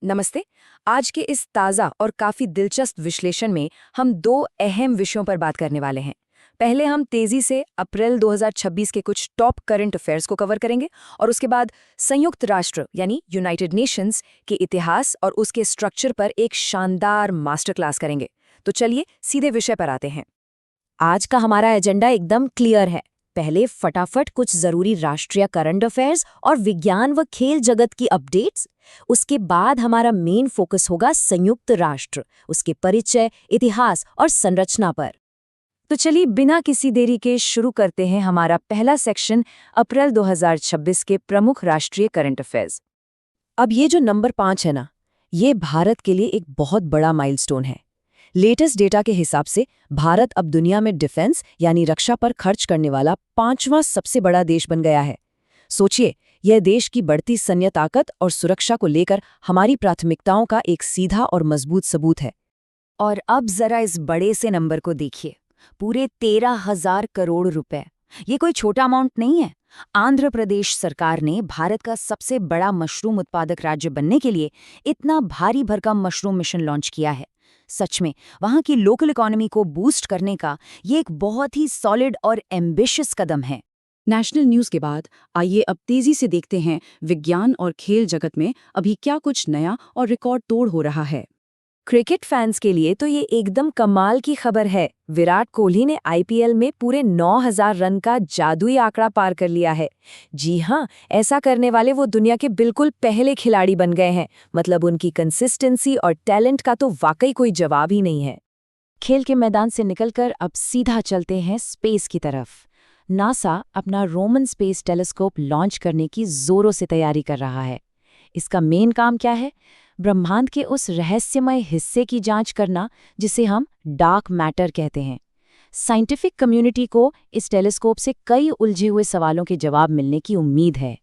नमस्ते। आज के इस ताज़ा और काफ़ी दिलचस्प विश्लेषण में हम दो अहम विषयों पर बात करने वाले हैं। पहले हम तेज़ी से अप्रैल 2026 के कुछ टॉप करंट अफेयर्स को कवर करेंगे और उसके बाद संयुक्त राष्ट्र यानी यूनाइटेड नेशंस के इतिहास और उसके स्ट्रक्चर पर एक शानदार मास्टर क्लास करेंगे। तो चलिए सीधे विषय पर आते हैं। आज का हमारा एजेंडा एकदम क्लियर है। पहले फटाफट कुछ जरूरी राष्ट्रीय करंट अफेयर्स और विज्ञान व खेल जगत की अपडेट्स। उसके बाद हमारा मेन फोकस होगा संयुक्त राष्ट्र, उसके परिचय, इतिहास और संरचना पर। तो चलिए बिना किसी देरी के शुरू करते हैं हमारा पहला सेक्शन, अप्रैल 2026 के प्रमुख राष्ट्रीय करंट अफेयर्स। अब ये जो नंबर 5 है ना, ये भारत के लिए एक बहुत बड़ा माइलस्टोन है। लेटेस्ट डेटा के हिसाब से भारत अब दुनिया में डिफेंस यानी रक्षा पर खर्च करने वाला 5वां सबसे बड़ा देश बन गया है। सोचिए, यह देश की बढ़ती सैन्य ताकत और सुरक्षा को लेकर हमारी प्राथमिकताओं का एक सीधा और मजबूत सबूत है। और अब जरा इस बड़े से नंबर को देखिए, पूरे 13,000 करोड़ रुपए। ये कोई छोटा अमाउंट नहीं है। आंध्र प्रदेश सरकार ने भारत का सबसे बड़ा मशरूम उत्पादक राज्य बनने के लिए इतना भारी भरकम मशरूम मिशन लॉन्च किया है। सच में वहां की लोकल इकोनॉमी को बूस्ट करने का ये एक बहुत ही सॉलिड और एम्बिशियस कदम है। नेशनल न्यूज़ के बाद आइए अब तेजी से देखते हैं विज्ञान और खेल जगत में अभी क्या कुछ नया और रिकॉर्ड तोड़ हो रहा है। क्रिकेट फैंस के लिए तो ये एकदम कमाल की खबर है। विराट कोहली ने आईपीएल में पूरे 9,000 रन का जादुई आंकड़ा पार कर लिया है। जी हाँ, ऐसा करने वाले वो दुनिया के बिल्कुल पहले खिलाड़ी बन गए हैं। मतलब उनकी कंसिस्टेंसी और टैलेंट का तो वाकई कोई जवाब ही नहीं है। खेल के मैदान से निकलकर अब सीधा चलते हैं स्पेस की तरफ। नासा अपना रोमन स्पेस टेलीस्कोप लॉन्च करने की जोरों से तैयारी कर रहा है। इसका मेन काम क्या है? ब्रह्मांड के उस रहस्यमय हिस्से की जांच करना जिसे हम डार्क मैटर कहते हैं। साइंटिफिक कम्युनिटी को इस टेलीस्कोप से कई उलझे हुए सवालों के जवाब मिलने की उम्मीद है।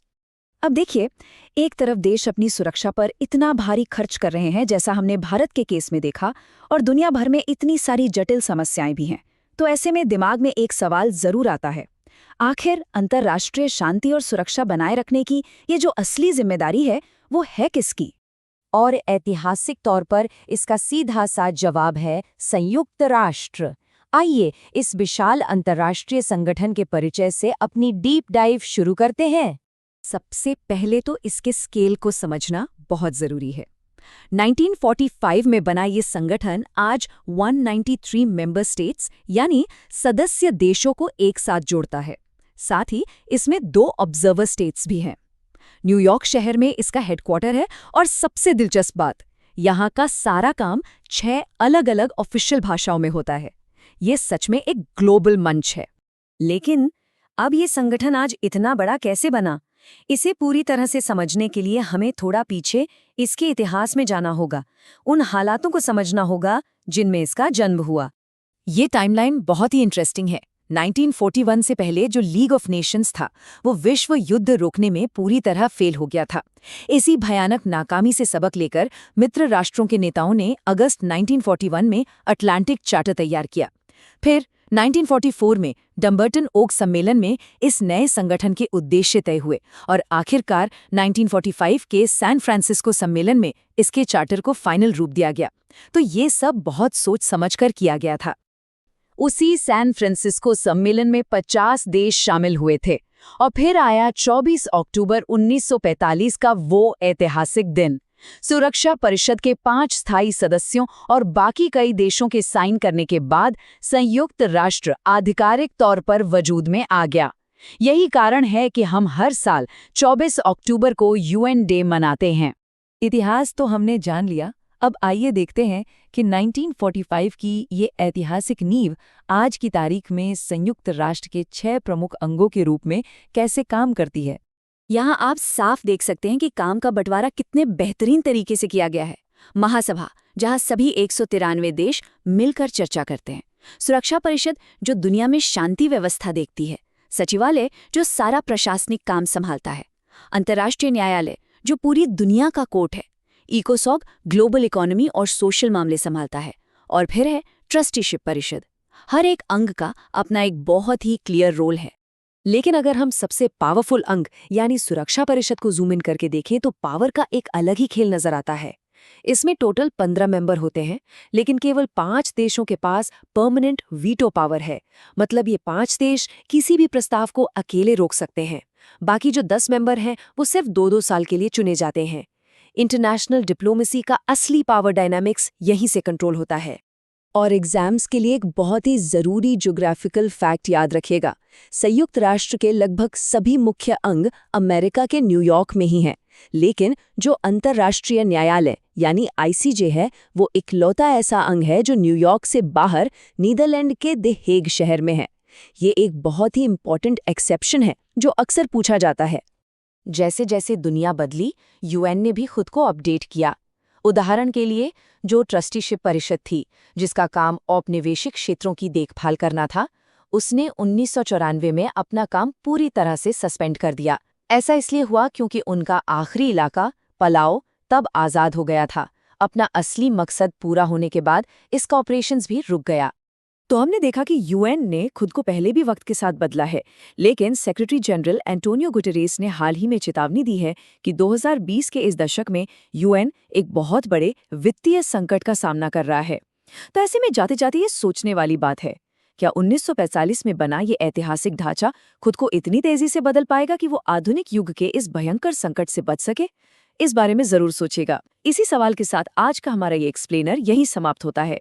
अब देखिए, एक तरफ देश अपनी सुरक्षा पर इतना भारी खर्च कर रहे हैं जैसा हमने भारत के केस में देखा, और दुनिया भर में इतनी सारी जटिल समस्याएं भी हैं। तो ऐसे में दिमाग में एक सवाल जरूर आता है, आखिर अंतर्राष्ट्रीय शांति और सुरक्षा बनाए रखने की ये जो असली जिम्मेदारी है वो है किसकी? और ऐतिहासिक तौर पर इसका सीधा सा जवाब है संयुक्त राष्ट्र। आइए इस विशाल अंतर्राष्ट्रीय संगठन के परिचय से अपनी डीप डाइव शुरू करते हैं। सबसे पहले तो इसके स्केल को समझना बहुत जरूरी है। 1945 में बना ये संगठन आज 193 मेंबर स्टेट्स यानी सदस्य देशों को एक साथ जोड़ता है। साथ ही इसमें 2 ऑब्जर्वर स्टेट्स भी हैं। न्यूयॉर्क शहर में इसका हेडक्वार्टर है, और सबसे दिलचस्प बात, यहाँ का सारा काम 6 अलग-अलग ऑफिशियल भाषाओं में होता है। ये सच में एक ग्लोबल मंच है। लेकिन अब ये संगठन आज इतना बड़ा कैसे बना? इसे पूरी तरह से समझने के लिए हमें थोड़ा पीछे इसके इतिहास में जाना होगा। उन हालातों को समझना होगा जिनमें इसका जन्म हुआ। ये टाइमलाइन बहुत ही इंटरेस्टिंग है। 1941 से पहले जो लीग ऑफ नेशंस था वो विश्व युद्ध रोकने में पूरी तरह फेल हो गया था। इसी भयानक नाकामी से सबक लेकर मित्र राष्ट्रों के नेताओं ने अगस्त 1941 में अटलांटिक चार्टर तैयार किया। फिर 1944 में डम्बर्टन ओक सम्मेलन में इस नए संगठन के उद्देश्य तय हुए, और आखिरकार 1945 के सैन फ्रांसिस्को सम्मेलन में इसके चार्टर को फाइनल रूप दिया गया। तो ये सब बहुत सोच समझकर किया गया था। उसी सैन फ्रांसिस्को सम्मेलन में 50 देश शामिल हुए थे, और फिर आया 24 अक्टूबर 1945 का वो ऐतिहासिक दिन। सुरक्षा परिषद के 5 स्थायी सदस्यों और बाकी कई देशों के साइन करने के बाद संयुक्त राष्ट्र आधिकारिक तौर पर वजूद में आ गया। यही कारण है कि हम हर साल 24 अक्टूबर को यूएन डे मनाते हैं। इतिहास तो हमने जान लिया, अब आइए देखते हैं कि 1945 की ये ऐतिहासिक नींव आज की तारीख में संयुक्त राष्ट्र के 6 प्रमुख अंगों के रूप में कैसे काम करती है। यहाँ आप साफ देख सकते हैं कि काम का बंटवारा कितने बेहतरीन तरीके से किया गया है। महासभा, जहाँ सभी 193 देश मिलकर चर्चा करते हैं। सुरक्षा परिषद, जो दुनिया में शांति व्यवस्था देखती है। सचिवालय, जो सारा प्रशासनिक काम संभालता है। अंतर्राष्ट्रीय न्यायालय, जो पूरी दुनिया का कोर्ट है। इकोसॉग, ग्लोबल इकोनॉमी और सोशल मामले संभालता है। और फिर है ट्रस्टीशिप परिषद। हर एक अंग का अपना एक बहुत ही क्लियर रोल है। लेकिन अगर हम सबसे पावरफुल अंग यानी सुरक्षा परिषद को जूम इन करके देखें तो पावर का एक अलग ही खेल नजर आता है। इसमें टोटल 15 मेंबर होते हैं, लेकिन केवल 5 देशों के पास परमानेंट वीटो पावर है। मतलब ये 5 देश किसी भी प्रस्ताव को अकेले रोक सकते हैं। बाकी जो 10 मेंबर हैं वो सिर्फ 2-2 साल के लिए चुने जाते हैं। इंटरनेशनल डिप्लोमेसी का असली पावर डायनामिक्स यहीं से कंट्रोल होता है। और एग्जाम्स के लिए एक बहुत ही ज़रूरी ज्योग्राफिकल फैक्ट याद रखिएगा। संयुक्त राष्ट्र के लगभग सभी मुख्य अंग अमेरिका के न्यूयॉर्क में ही हैं, लेकिन जो अंतर्राष्ट्रीय न्यायालय यानी आईसीजे है, वो इकलौता ऐसा अंग है जो न्यूयॉर्क से बाहर नीदरलैंड के द हेग शहर में है। ये एक बहुत ही इम्पॉर्टेंट एक्सेप्शन है जो अक्सर पूछा जाता है। जैसे जैसे दुनिया बदली, यूएन ने भी खुद को अपडेट किया। उदाहरण के लिए, जो ट्रस्टीशिप परिषद थी, जिसका काम औपनिवेशिक क्षेत्रों की देखभाल करना था, उसने 1994 में अपना काम पूरी तरह से सस्पेंड कर दिया। ऐसा इसलिए हुआ क्योंकि उनका आखिरी इलाका पलाओ तब आज़ाद हो गया था। अपना असली मकसद पूरा होने के बाद इसका ऑपरेशंस भी रुक गया। तो हमने देखा कि यूएन ने खुद को पहले भी वक्त के साथ बदला है, लेकिन सेक्रेटरी जनरल एंटोनियो गुटेरेस ने हाल ही में चेतावनी दी है कि 2020 के इस दशक में यूएन एक बहुत बड़े वित्तीय संकट का सामना कर रहा है। तो ऐसे में जाते जाते ये सोचने वाली बात है, क्या 1945 में बना ये ऐतिहासिक ढांचा खुद को इतनी तेजी से बदल पाएगा कि वो आधुनिक युग के इस भयंकर संकट से बच सके? इस बारे में जरूर सोचेगा। इसी सवाल के साथ आज का हमारा ये एक्सप्लेनर यहीं समाप्त होता है।